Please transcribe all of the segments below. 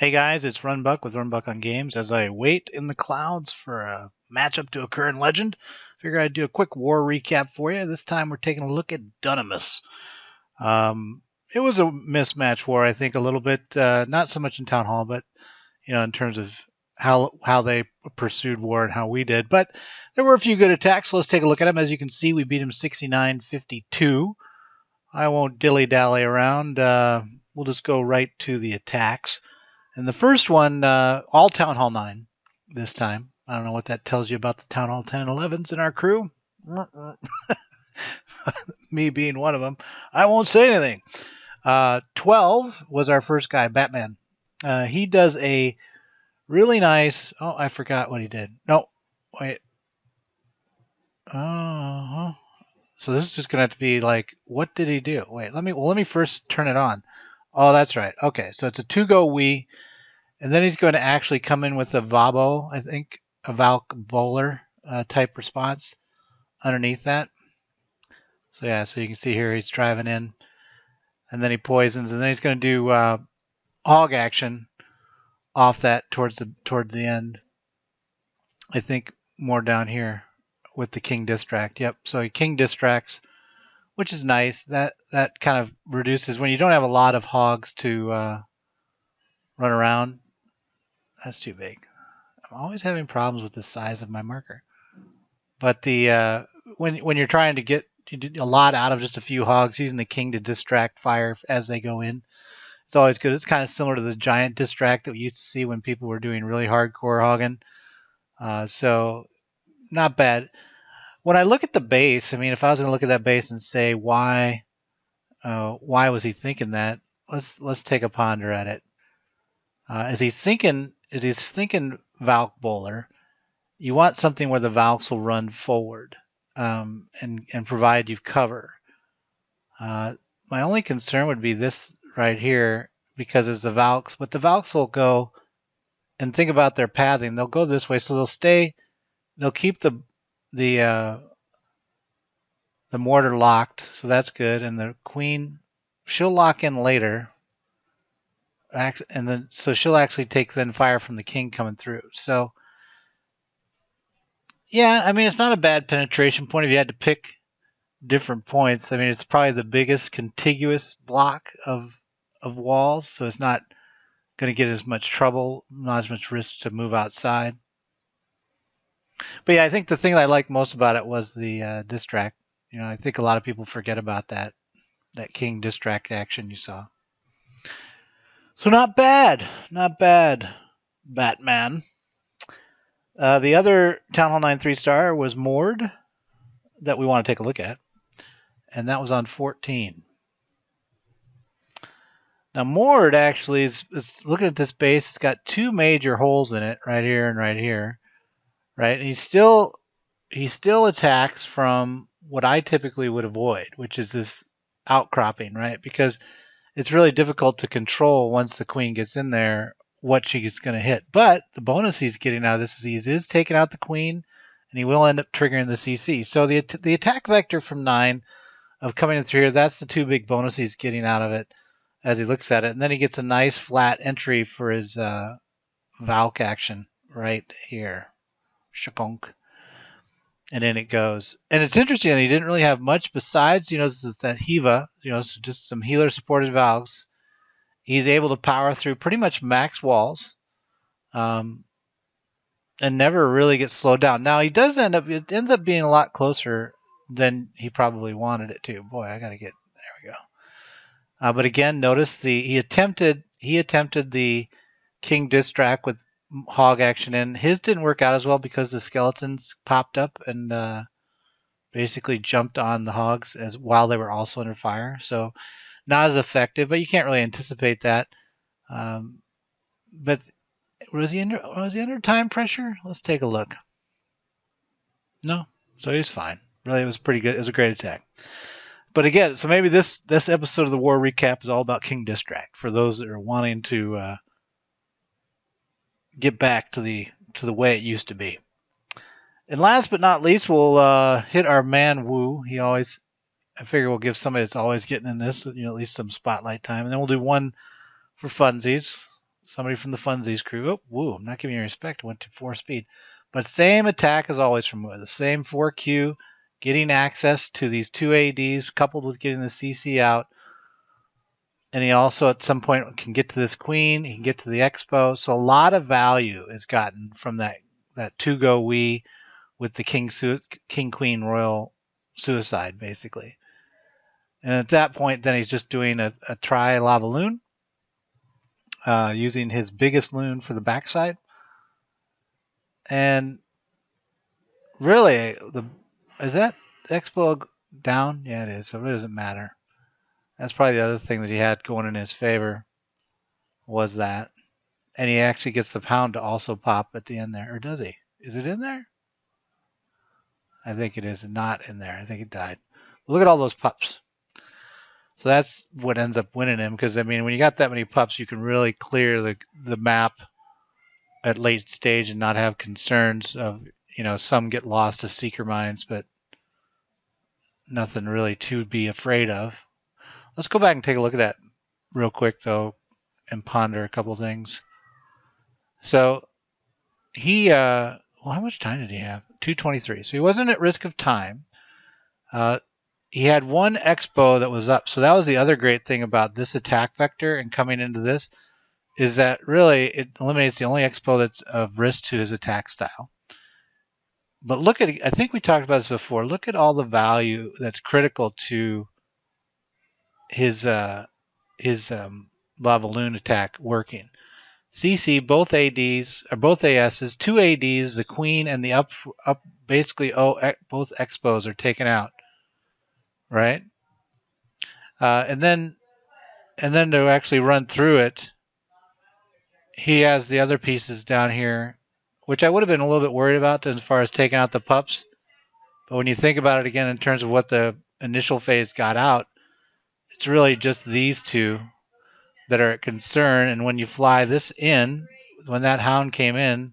Hey guys, it's RunBuck with RunBuck on Games. As I wait in the clouds for a matchup to occur in Legend, figure I'd do a quick war recap for you. This time we're taking a look at dunamis. It was a mismatch war, I think, a little bit. Not so much in Town Hall, but in terms of how they pursued war and how we did. But there were a few good attacks, so let's take a look at them. As you can see, we beat him 69-52. I won't dilly-dally around. We'll just go right to the attacks. And the first one, all Town Hall 9 this time. I don't know what that tells you about the Town Hall 10 11s in our crew. Me being one of them. I won't say anything. 12 was our first guy, Batman. He does a really nice... Oh, I forgot what he did. No, wait. So this is just going to have to be like, what did he do? Wait, let me first turn it on. Oh, that's right. Okay, so it's a two-go we, and then he's going to actually come in with a VaBo, I think, a Valk Bowler type response underneath that. So yeah, so you can see here he's driving in, and then he poisons, and then he's going to do hog action off that towards the end. I think more down here with the King Distract. Yep, so he King Distracts, which is nice. That kind of reduces when you don't have a lot of hogs to run around. That's too big. I'm always having problems with the size of my marker. But the when you're trying to get a lot out of just a few hogs, using the King to distract fire as they go in, it's always good. It's kind of similar to the giant distract that we used to see when people were doing really hardcore hogging. So not bad. When I look at the base, I mean, if I was going to look at that base and say why was he thinking that, let's take a ponder at it. As he's thinking Valk Bowler, you want something where the Valks will run forward and provide you cover. My only concern would be this right here, because as the Valks, but the Valks will go and think about their pathing. They'll go this way, so they'll keep the mortar locked, so that's good. And the queen, she'll lock in later, and then so she'll actually take then fire from the king coming through. So yeah, I mean, it's not a bad penetration point if you had to pick different points. I mean, it's probably the biggest contiguous block of walls, so it's not going to get as much trouble, not as much risk to move outside. But yeah, I think the thing that I liked most about it was the distract. I think a lot of people forget about that King distract action you saw. So not bad, Batman. The other Town Hall 9 3-star was Mord that we want to take a look at, and that was on 14. Now Mord actually is looking at this base. It's got two major holes in it, right here and right here, right? And he still attacks from what I typically would avoid, which is this outcropping, right? Because it's really difficult to control once the queen gets in there what she's going to hit. But the bonus he's getting out of this is taking out the queen, and he will end up triggering the CC. So the attack vector from 9 of coming in through here, that's the two big bonus he's getting out of it as he looks at it. And then he gets a nice flat entry for his Valk action right here. Shakunk. And in it goes. And it's interesting that he didn't really have much besides, this is that HeVa, so just some healer supported valves. He's able to power through pretty much max walls and never really get slowed down. Now, it ends up being a lot closer than he probably wanted it to. Boy, I got to there we go. But again, notice he attempted the King Distract with hog action in. His didn't work out as well because the skeletons popped up and basically jumped on the hogs while they were also under fire. So not as effective, but you can't really anticipate that. But was he under time pressure? Let's take a look. No, so he's fine. Really, it was pretty good. It was a great attack. But again, so maybe this episode of the War Recap is all about King Distract for those that are wanting to get back to the way it used to be. And last but not least, we'll hit our man Wu. I figure we'll give somebody that's always getting in this, at least some spotlight time. And then we'll do one for funsies. Somebody from the Funsies crew. Oh, woo, I'm not giving you respect. Went to 4 speed. But same attack as always from Mu. The same 4Q, getting access to these 2 ADs coupled with getting the CC out. And he also at some point can get to this queen. He can get to the expo. So a lot of value is gotten from that 2-go Wii with the King Queen Royal Suicide, basically. And at that point, then he's just doing a try LavaLoon, using his biggest loon for the backside. And really, is that expo down? Yeah, it is. So it doesn't matter. That's probably the other thing that he had going in his favor was that. And he actually gets the pound to also pop at the end there. Or does he? Is it in there? I think it is not in there. I think it died. Look at all those pups. So that's what ends up winning him. Because, I mean, when you got that many pups, you can really clear the map at late stage and not have concerns of, some get lost to seeker mines, but nothing really to be afraid of. Let's go back and take a look at that real quick, though, and ponder a couple things. So he, well, how much time did he have? 2:23. So he wasn't at risk of time. He had one expo that was up. So that was the other great thing about this attack vector and coming into this, is that really it eliminates the only expo that's of risk to his attack style. But look at, I think we talked about this before, look at all the value that's critical to his LavaLoon attack working. CC, both ADs, or both ASs, 2 ADs, the queen and the up basically both expos are taken out, right? And then to actually run through it, he has the other pieces down here, which I would have been a little bit worried about as far as taking out the pups. But when you think about it again in terms of what the initial phase got out, it's really just these two that are at concern. And when you fly this in, when that hound came in,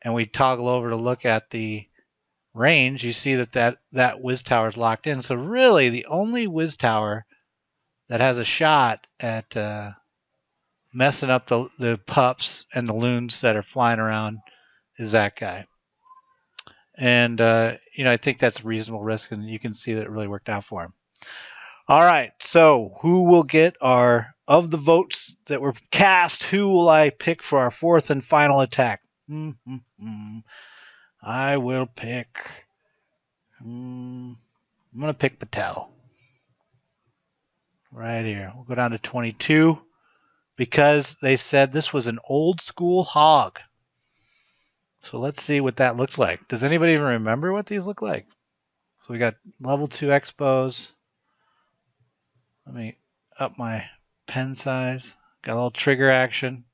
and we toggle over to look at the range, you see that whiz tower is locked in. So really, the only whiz tower that has a shot at messing up the pups and the loons that are flying around is that guy. And I think that's a reasonable risk, and you can see that it really worked out for him. All right, so who will get of the votes that were cast, who will I pick for our 4th and final attack? I will pick, I'm going to pick Patel. Right here. We'll go down to 22 because they said this was an old school hog. So let's see what that looks like. Does anybody even remember what these look like? So we got level 2 expos. Let me up my pen size. Got a little trigger action.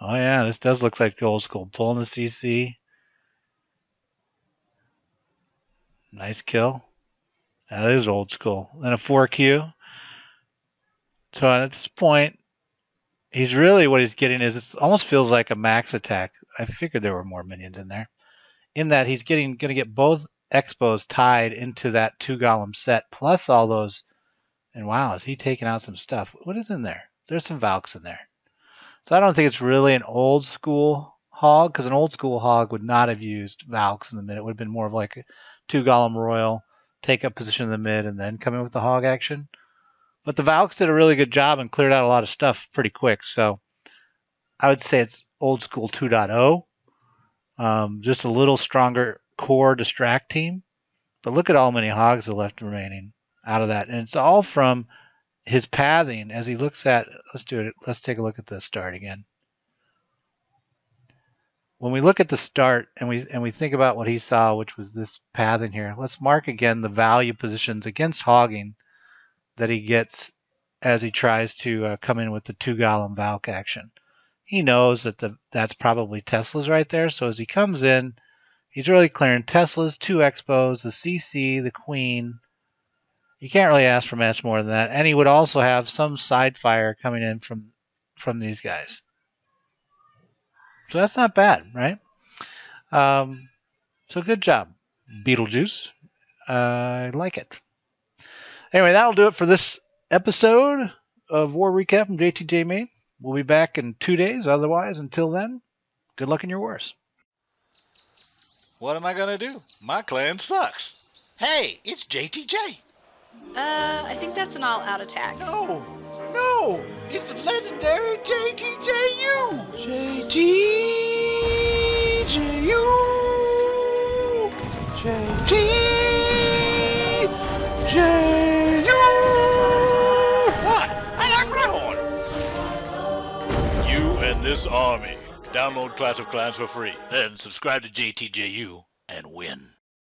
Oh yeah, this does look like old school. Pulling the CC. Nice kill. That is old school. And a 4Q. So at this point, he's really, what he's getting is, it almost feels like a max attack. I figured there were more minions in there. In that he's going to get both expos tied into that 2 golem set, plus all those. And wow, is he taking out some stuff? What is in there? There's some Valks in there. So I don't think it's really an old school hog, because an old school hog would not have used Valks in the mid. It would have been more of like a 2 golem royal, take up position in the mid, and then come in with the hog action. But the Valks did a really good job and cleared out a lot of stuff pretty quick. So I would say it's old school 2.0. Just a little stronger core distract team. But look at how many hogs are left remaining out of that. And it's all from his pathing as he looks at, let's do it. Let's take a look at the start again. When we look at the start and we think about what he saw, which was this pathing here, let's mark again the value positions against hogging that he gets as he tries to come in with the 2 golem Valk action. He knows that that's probably Teslas right there. So as he comes in, he's really clearing Teslas, 2 expos, the CC, the queen. You can't really ask for much more than that. And he would also have some side fire coming in from these guys. So that's not bad, right? So good job, Beetlejuice. I like it. Anyway, that'll do it for this episode of War Recap from JTJ Main. We'll be back in 2 days. Otherwise, until then, good luck in your wars. What am I gonna do? My clan sucks. Hey, it's JTJ. I think that's an all-out attack. No, it's the legendary JTJU. JTJU. What? I like Dragoon. You and this army. Download Clash of Clans for free. Then subscribe to JTJU and win.